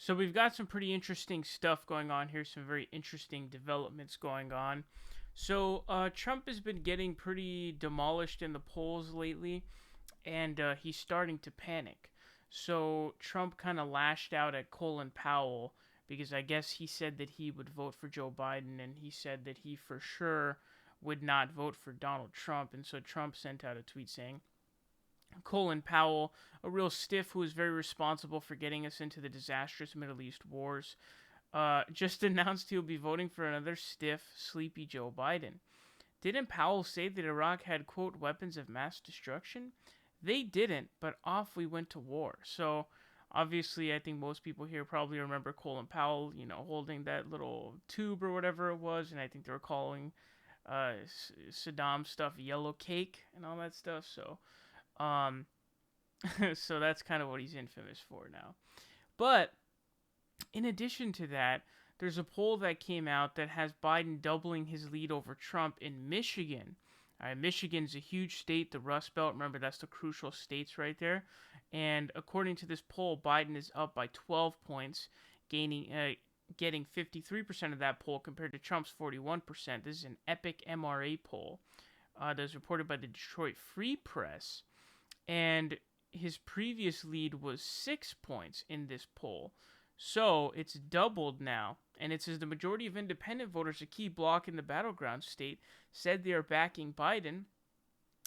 So we've got some pretty interesting stuff going on here, some very interesting developments going on. So Trump has been getting pretty demolished in the polls lately, and he's starting to panic. So Trump kind of lashed out at Colin Powell because I guess he said that he would vote for Joe Biden, and he said that he for sure would not vote for Donald Trump. And so Trump sent out a tweet saying, Colin Powell, a real stiff who is very responsible for getting us into the disastrous Middle East wars, just announced he'll be voting for another stiff, sleepy Joe Biden. Didn't Powell say that Iraq had, quote, weapons of mass destruction? They didn't, but off we went to war. So, obviously, I think most people here probably remember Colin Powell, holding that little tube or whatever it was, and I think they were calling Saddam stuff yellow cake and all that stuff. So, um, so that's kind of what he's infamous for now. But in addition to that, there's a poll that came out that has Biden doubling his lead over Trump in Michigan. Michigan's a huge state, the Rust Belt. Remember, that's the crucial states right there. And according to this poll, Biden is up by 12 points, getting 53% of that poll compared to Trump's 41%. This is an EPIC-MRA poll that was reported by the Detroit Free Press. And his previous lead was 6 points in this poll. So it's doubled now. And it says the majority of independent voters, a key bloc in the battleground state, said they are backing Biden,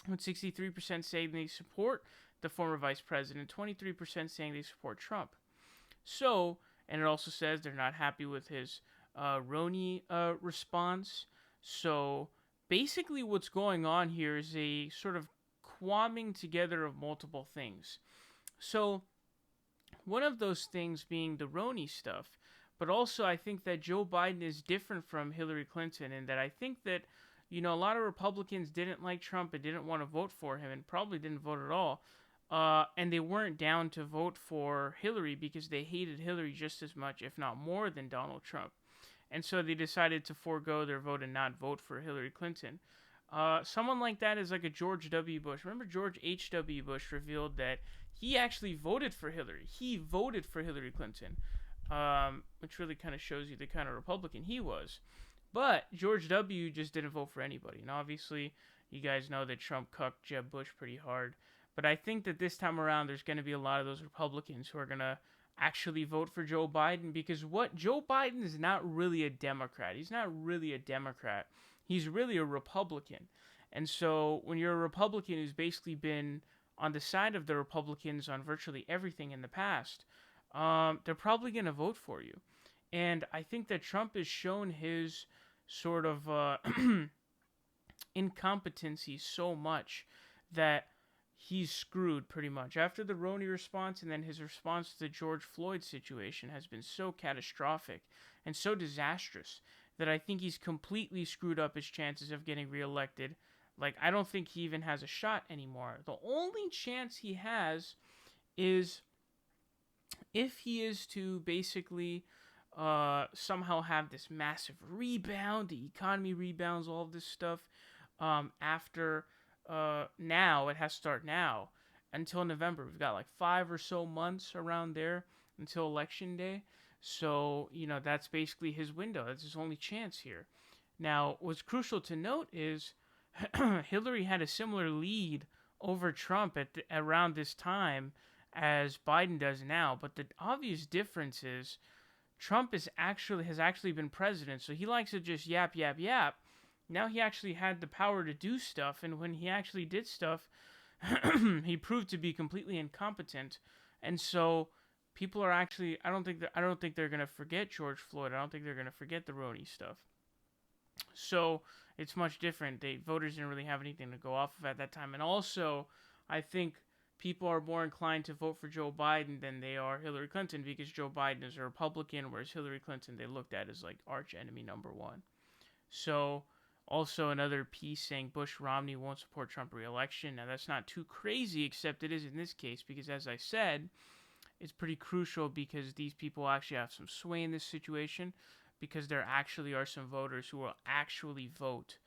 with 63% saying they support the former vice president, 23% saying they support Trump. So, and it also says they're not happy with his Roney response. So basically what's going on here is a sort of quamming together of multiple things. So one of those things being the Roney stuff, but also I think that Joe Biden is different from Hillary Clinton in that I think that, a lot of Republicans didn't like Trump and didn't want to vote for him and probably didn't vote at all. And they weren't down to vote for Hillary because they hated Hillary just as much, if not more, than Donald Trump. And so they decided to forego their vote and not vote for Hillary Clinton. Someone like that is like a George W. Bush. Remember, George H.W. Bush revealed that he actually voted for Hillary. He voted for Hillary Clinton, which really kind of shows you the kind of Republican he was. But George W. just didn't vote for anybody. And obviously, you guys know that Trump cucked Jeb Bush pretty hard. But I think that this time around, there's going to be a lot of those Republicans who are going to actually vote for Joe Biden because Joe Biden is not really a Democrat. He's not really a Democrat. He's really a Republican. And so when you're a Republican who's basically been on the side of the Republicans on virtually everything in the past, they're probably going to vote for you. And I think that Trump has shown his sort of incompetency so much that he's screwed pretty much. After the Roney response and then his response to the George Floyd situation has been so catastrophic and so disastrous that I think he's completely screwed up his chances of getting reelected. Like, I don't think he even has a shot anymore. The only chance he has is if he is to basically somehow have this massive rebound, the economy rebounds, all of this stuff after now. It has to start now until November. We've got like 5 or so months around there until election day. So, that's basically his window. That's his only chance here. Now, what's crucial to note is Hillary had a similar lead over Trump at around this time as Biden does now. But the obvious difference is Trump has actually been president. So he likes to just yap, yap, yap. Now he actually had the power to do stuff. And when he actually did stuff, he proved to be completely incompetent. And so people are actually, I don't think they're going to forget George Floyd. I don't think they're going to forget the Roney stuff. So it's much different. Voters didn't really have anything to go off of at that time. And also, I think people are more inclined to vote for Joe Biden than they are Hillary Clinton because Joe Biden is a Republican, whereas Hillary Clinton they looked at as like arch enemy number one. So also another piece saying Bush-Romney won't support Trump re-election. Now that's not too crazy, except it is in this case because, as I said, it's pretty crucial because these people actually have some sway in this situation because there actually are some voters who will actually vote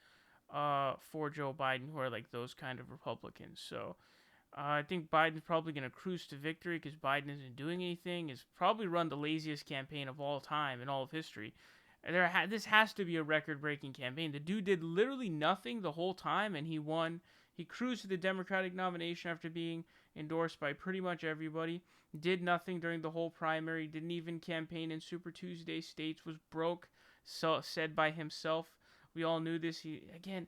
for Joe Biden who are like those kind of Republicans. So I think Biden's probably going to cruise to victory because Biden isn't doing anything. He's probably run the laziest campaign of all time in all of history. This has to be a record-breaking campaign. The dude did literally nothing the whole time, and he won. He cruised to the Democratic nomination after being endorsed by pretty much everybody. Did nothing during the whole primary. Didn't even campaign in Super Tuesday states. Was broke. So said by himself. We all knew this. Dude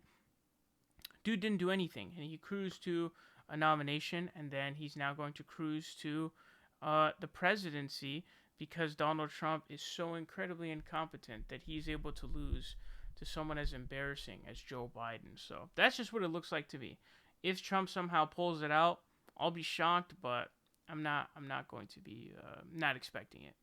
didn't do anything, and he cruised to a nomination, and then he's now going to cruise to the presidency because Donald Trump is so incredibly incompetent that he's able to lose to someone as embarrassing as Joe Biden. So that's just what it looks like to me. If Trump somehow pulls it out, I'll be shocked, but I'm not going to be not expecting it.